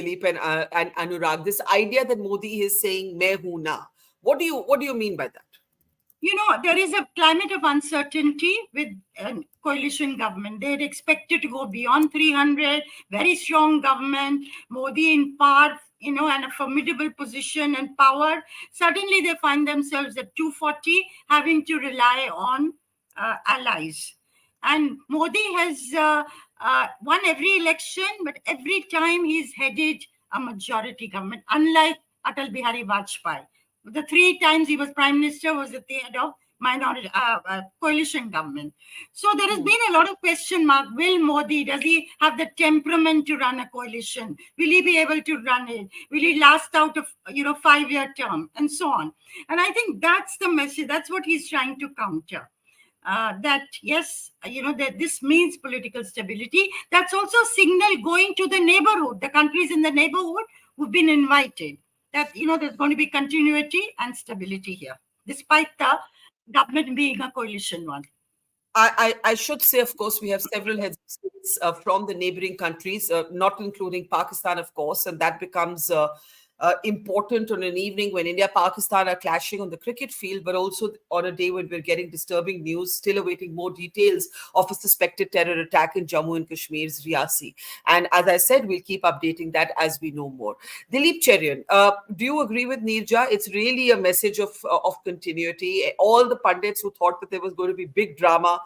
Dilip and Anurag, this idea that Modi is saying "Main hoon na." What do you mean by that? There is a climate of uncertainty with coalition government. They had expected to go beyond 300, very strong government, Modi in power, and a formidable position and power. Suddenly they find themselves at 240, having to rely on allies. And Modi has won every election, but every time he's headed a majority government, unlike Atal Bihari Vajpayee. The three times he was prime minister was at the head of minority coalition government. So there has been a lot of question mark. Will Modi, does he have the temperament to run a coalition? Will he be able to run it? Will he last out of 5-year term and so on? And I think that's the message. That's what he's trying to counter. That yes, that this means political stability. That's also a signal going to the neighborhood, the countries in the neighborhood who've been invited. That there's going to be continuity and stability here, despite the government being a coalition one. I should say, of course, we have several heads of states from the neighboring countries, not including Pakistan, of course, and that becomes important on an evening when India Pakistan are clashing on the cricket field, but also on a day when we're getting disturbing news, still awaiting more details of a suspected terror attack in Jammu and Kashmir's Riyasi. And as I said, we'll keep updating that as we know more. Dilip Cherian, do you agree with Neerja? It's really a message of continuity. All the pundits who thought that there was going to be big drama,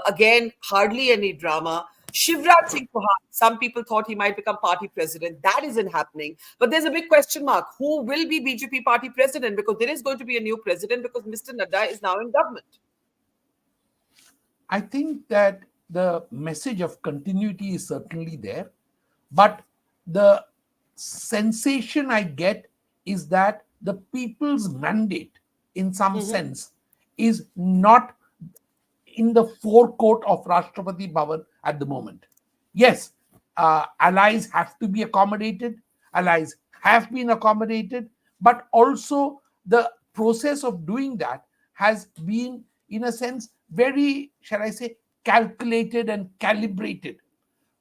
again, hardly any drama. Shivraj Singh Chauhan, some people thought he might become party president. That isn't happening. But there's a big question mark. Who will be BJP party president? Because there is going to be a new president because Mr. Nadda is now in government. I think that the message of continuity is certainly there. But the sensation I get is that the people's mandate, in some sense, is not in the forecourt of Rashtrapati Bhavan at the moment. Yes, allies have to be accommodated. Allies have been accommodated. But also the process of doing that has been, in a sense, very, shall I say, calculated and calibrated.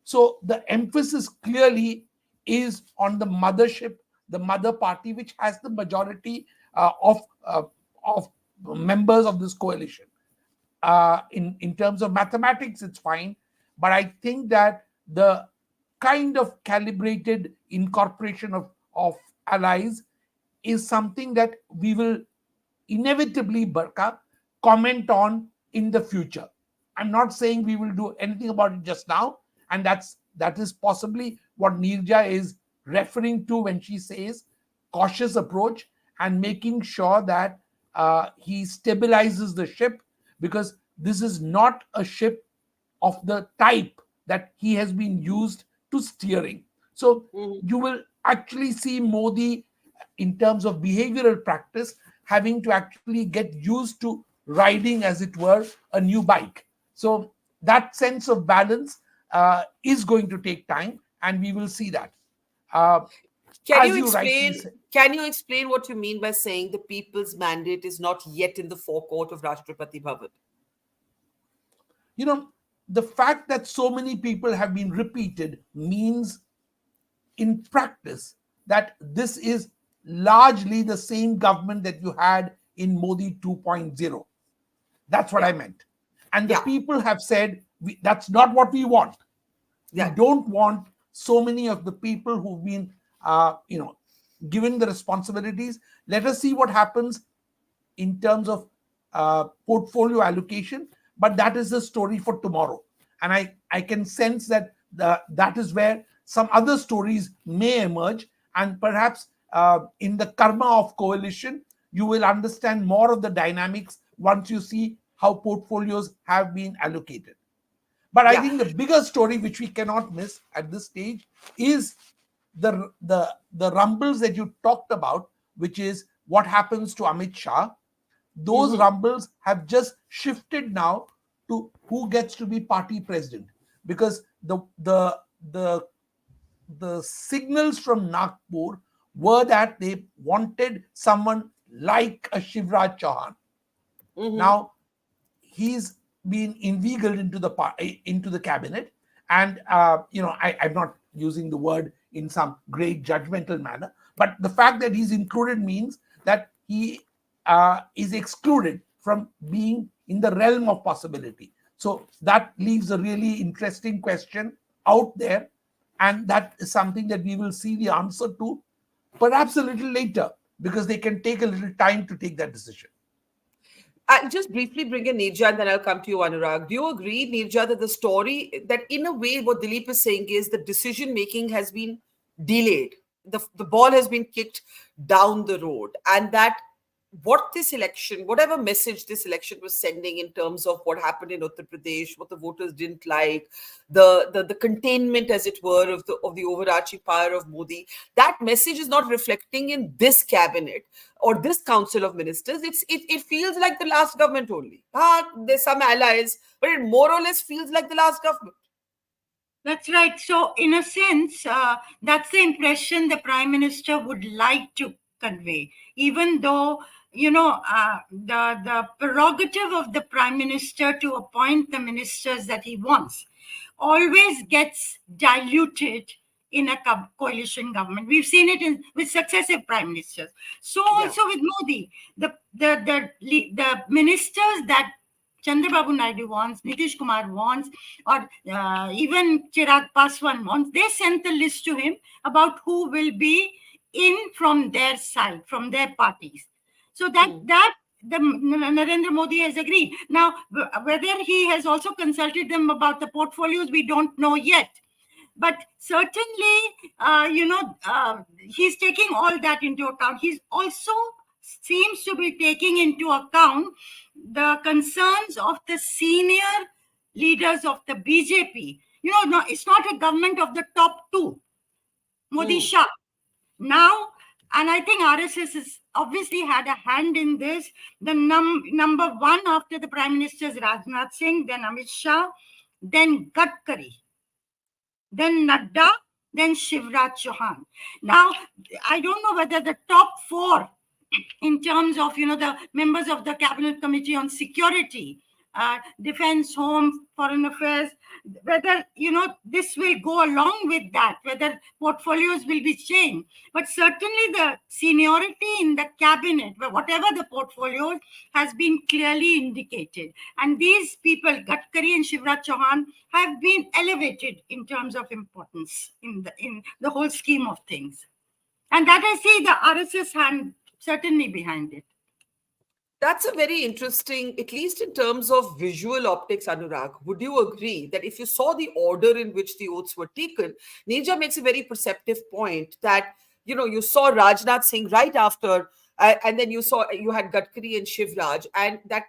So the emphasis clearly is on the mothership, the mother party, which has the majority of members of this coalition. In terms of mathematics, it's fine. But I think that the kind of calibrated incorporation of allies is something that we will inevitably, Barkha, comment on in the future. I'm not saying we will do anything about it just now. And that is possibly what Neerja is referring to when she says cautious approach and making sure that he stabilizes the ship, because this is not a ship of the type that he has been used to steering. So you will actually see Modi, in terms of behavioral practice, having to actually get used to riding, as it were, a new bike. So that sense of balance is going to take time, and we will see that. Can you explain what you mean by saying the people's mandate is not yet in the forecourt of Rashtrapati Bhavan? The fact that so many people have been repeated means, in practice, that this is largely the same government that you had in Modi 2.0. That's what I meant. And the people have said, that's not what we want. We don't want so many of the people who've been, given the responsibilities. Let us see what happens in terms of portfolio allocation. But that is the story for tomorrow. And I can sense that that is where some other stories may emerge. And perhaps in the karma of coalition, you will understand more of the dynamics once you see how portfolios have been allocated. But I think the bigger story, which we cannot miss at this stage, is the rumbles that you talked about, which is what happens to Amit Shah. Those rumbles have just shifted now to who gets to be party president, because the signals from Nagpur were that they wanted someone like a Shivraj Chauhan. Now he's been inveigled into the cabinet, and I'm not using the word in some great judgmental manner. But the fact that he's included means that he is excluded from being in the realm of possibility. So that leaves a really interesting question out there. And that is something that we will see the answer to perhaps a little later, because they can take a little time to take that decision. I'll just briefly bring in Nirja and then I'll come to you, Anurag. Do you agree, Nirja, that the story, that in a way, what Dilip is saying is the decision making has been delayed? The ball has been kicked down the road, and that what this election, whatever message this election was sending in terms of what happened in Uttar Pradesh, what the voters didn't like, the containment, as it were, of the overarching power of Modi, that message is not reflecting in this cabinet or this council of ministers. It feels like the last government only. There's some allies, but it more or less feels like the last government. That's right. So, in a sense, that's the impression the Prime Minister would like to convey, even though, the prerogative of the Prime Minister to appoint the ministers that he wants always gets diluted in a coalition government. We've seen it with successive prime ministers. So also with Modi, the ministers that Chandrababu Naidu wants, Nitish Kumar wants, or even Chirag Paswan wants, they sent the list to him about who will be in from their side, from their parties. So that the Narendra Modi has agreed. Now, whether he has also consulted them about the portfolios, we don't know yet. But certainly, he's taking all that into account. He's also seems to be taking into account the concerns of the senior leaders of the BJP. No, it's not a government of the top two, Modi Shah. Now, and I think RSS has obviously had a hand in this. The number one after the Prime Minister is Rajnath Singh, then Amit Shah, then Gadkari, then Nadda, then Shivraj Chauhan. Now, I don't know whether the top four in terms of, the members of the Cabinet Committee on Security, Defense, Home, Foreign Affairs, whether, this will go along with that, whether portfolios will be changed. But certainly the seniority in the cabinet, whatever the portfolios, has been clearly indicated. And these people, Gadkari and Shivraj Chauhan, have been elevated in terms of importance in the whole scheme of things. And that I see the RSS hand certainly behind it. That's a very interesting, at least in terms of visual optics, Anurag. Would you agree that if you saw the order in which the oaths were taken, Neerja makes a very perceptive point that, you saw Rajnath Singh right after, and then you had Gadkari and Shivraj, and that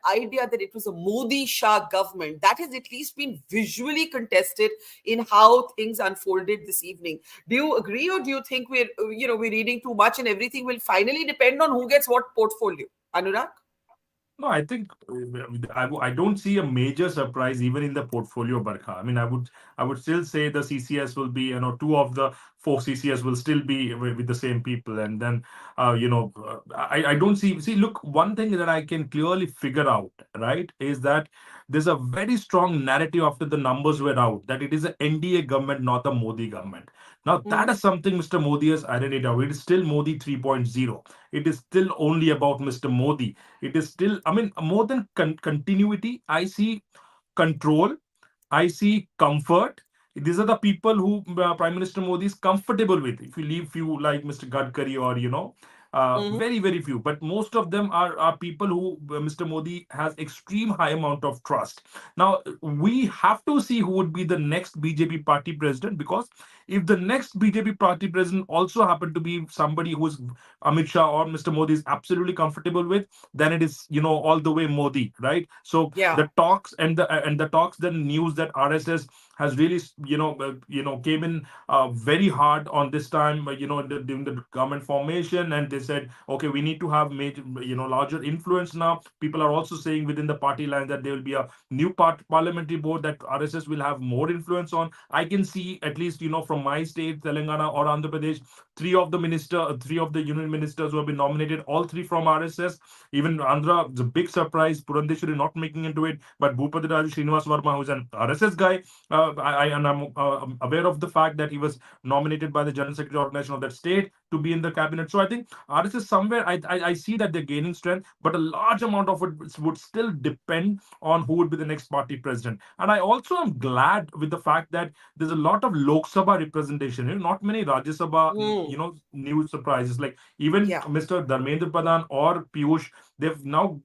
idea that it was a Modi Shah government, that has at least been visually contested in how things unfolded this evening. Do you agree, or do you think we're reading too much and everything will finally depend on who gets what portfolio? Anurag? No, I think I don't see a major surprise even in the portfolio, Barkha. I mean, I would still say the CCS will be, two of the four CCS will still be with the same people, and then I don't see. Look, one thing that I can clearly figure out, right, is that there's a very strong narrative after the numbers were out that it is an NDA government, not a Modi government. Now, that is something Mr. Modi has ironed out. It is still Modi 3.0. It is still only about Mr. Modi. It is still, more than continuity, I see control, I see comfort. These are the people who Prime Minister Modi is comfortable with. If you leave few like Mr. Gadkari or, very, very few. But most of them are people who Mr. Modi has extreme high amount of trust. Now, we have to see who would be the next BJP party president, because if the next BJP party president also happened to be somebody who is Amit Shah or Mr. Modi is absolutely comfortable with, then it is, all the way Modi, right? So the talks and the talks, the news that RSS has really, came in very hard on this time, during the government formation, and they said, okay, we need to have major, larger influence now. People are also saying within the party line that there will be a new parliamentary board that RSS will have more influence on. I can see at least, from my state, Telangana or Andhra Pradesh, three of the union ministers who have been nominated, all three from RSS. Even Andhra, it's a big surprise, Purandeshwari not making into it, but Bhupati Raju Srinivas Verma, who's an RSS guy, and I'm aware of the fact that he was nominated by the General Secretary Organization of that state to be in the cabinet. So I think RSS somewhere, I see that they're gaining strength, but a large amount of it would still depend on who would be the next party president. And I also am glad with the fact that there's a lot of Lok Sabha representation. Not many Rajya Sabha, new surprises. Like even Yeah. Mr. Dharmendra Pradhan or Piyush, they've now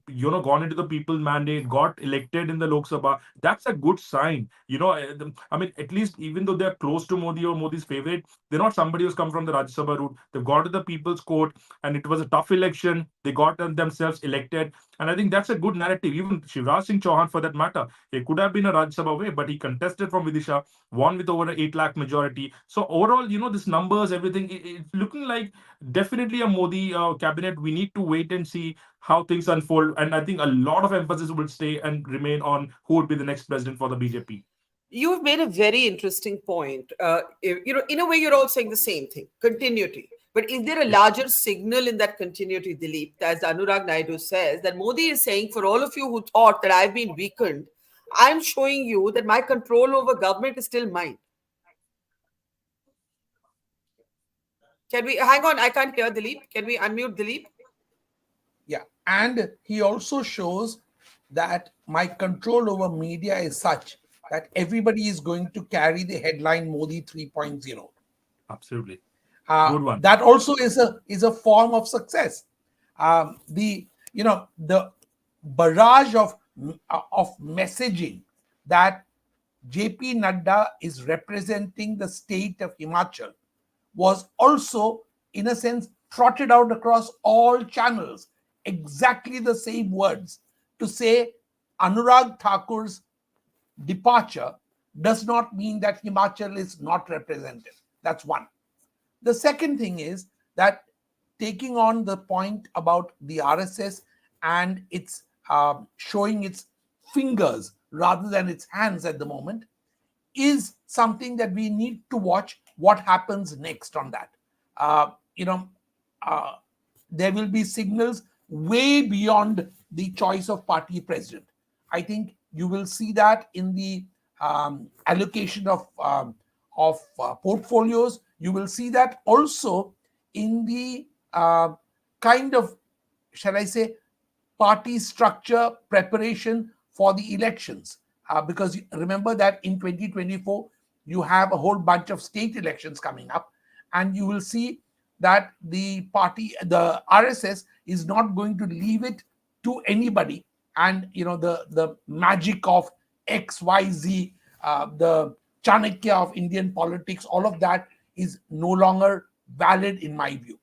gone into the people's mandate, got elected in the Lok Sabha. That's a good sign. I mean, at least even though they're close to Modi or Modi's favorite, they're not somebody who's come from the Rajya Sabha route. They've gone to the people's court, and it was a tough election. They got themselves elected, and I think that's a good narrative. Even Shivraj Singh Chauhan, for that matter, he could have been a Rajya Sabha way, but he contested from Vidisha, won with over an 8 lakh majority. So overall, this numbers, everything, it's looking like definitely a Modi cabinet. We need to wait and see how things unfold, and I think a lot of emphasis will stay and remain on who would be the next president for the BJP. You've made a very interesting point. In a way, you're all saying the same thing: continuity. But is there a larger signal in that continuity, Dilip, as Anurag Naidu says, that Modi is saying, for all of you who thought that I've been weakened, I'm showing you that my control over government is still mine. Can we hang on? I can't hear Dilip. Can we unmute Dilip? Yeah. And he also shows that my control over media is such that everybody is going to carry the headline Modi 3.0. Absolutely. Good one. That also is a form of success. The barrage of messaging that JP Nadda is representing the state of Himachal was also, in a sense, trotted out across all channels, exactly the same words, to say Anurag Thakur's departure does not mean that Himachal is not represented. That's one. The second thing is that, taking on the point about the RSS and its showing its fingers rather than its hands at the moment, is something that we need to watch what happens next on that. There will be signals way beyond the choice of party president. I think you will see that in the allocation of portfolios. You will see that also in the kind of, shall I say, party structure preparation for the elections. Because remember that in 2024, you have a whole bunch of state elections coming up, and you will see that the party, the RSS, is not going to leave it to anybody. And the magic of XYZ, the Chanakya of Indian politics, all of that is no longer valid in my view.